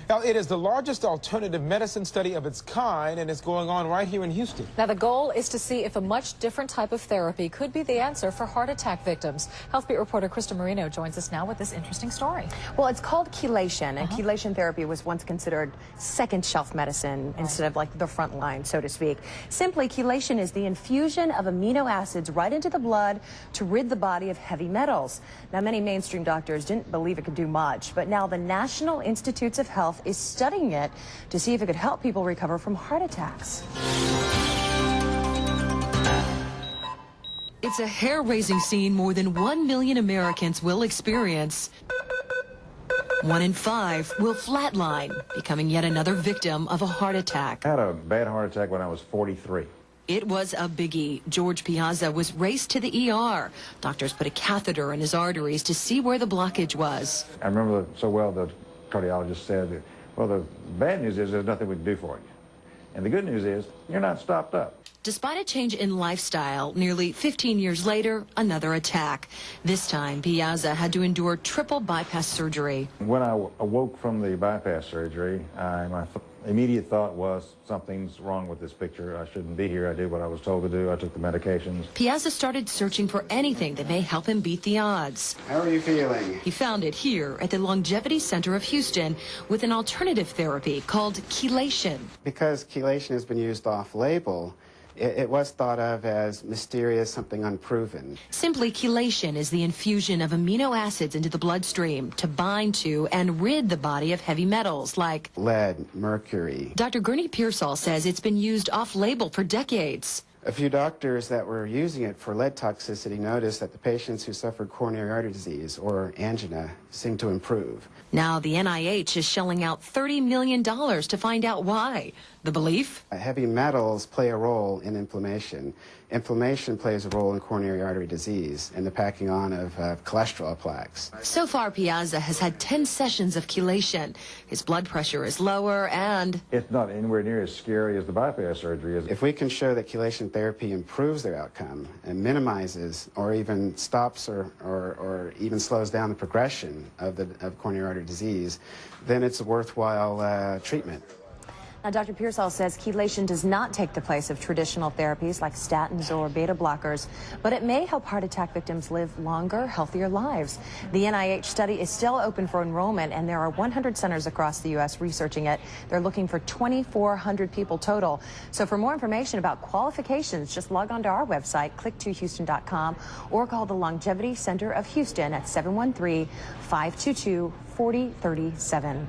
Now, it is the largest alternative medicine study of its kind, and it's going on right here in Houston. Now, the goal is to see if a much different type of therapy could be the answer for heart attack victims. Health Beat reporter Krista Marino joins us now with this interesting story. Well, it's called chelation, and chelation therapy was once considered second-shelf medicine instead of like the front line, so to speak. Simply, chelation is the infusion of amino acids right into the blood to rid the body of heavy metals. Now, many mainstream doctors didn't believe it could do much, but now the National Institutes of Health is studying it to see if it could help people recover from heart attacks. It's a hair-raising scene more than 1 million Americans will experience. 1 in 5 will flatline, becoming yet another victim of a heart attack. I had a bad heart attack when I was 43. It was a biggie. George Piazza was raced to the ER. Doctors put a catheter in his arteries to see where the blockage was. I remember so well the cardiologist said, well, the bad news is there's nothing we can do for you. And the good news is you're not stopped up. Despite a change in lifestyle, nearly 15 years later, another attack. This time, Piazza had to endure triple bypass surgery. When I awoke from the bypass surgery, my immediate thought was something's wrong with this picture. I shouldn't be here. I did what I was told to do. I took the medications. Piazza started searching for anything that may help him beat the odds. How are you feeling? He found it here at the Longevity Center of Houston with an alternative therapy called chelation. Because chelation has been used off-label, it was thought of as mysterious, something unproven. Simply, chelation is the infusion of amino acids into the bloodstream to bind to and rid the body of heavy metals like lead, mercury. Dr. Gurney Pearsall says it's been used off-label for decades. A few doctors that were using it for lead toxicity noticed that the patients who suffered coronary artery disease or angina seemed to improve. Now the NIH is shelling out $30 million to find out why. The belief? Heavy metals play a role in inflammation. Inflammation plays a role in coronary artery disease and the packing on of cholesterol plaques. So far, Piazza has had 10 sessions of chelation. His blood pressure is lower and It's not anywhere near as scary as the bypass surgery is. If we can show that chelation therapy improves their outcome and minimizes or even stops or even slows down the progression of coronary artery disease, then it's a worthwhile treatment. Now, Dr. Pearsall says chelation does not take the place of traditional therapies like statins or beta blockers, but it may help heart attack victims live longer, healthier lives. The NIH study is still open for enrollment, and there are 100 centers across the U.S. researching it. They're looking for 2,400 people total. So for more information about qualifications, just log on to our website, click2houston.com, or call the Longevity Center of Houston at 713-522-4037.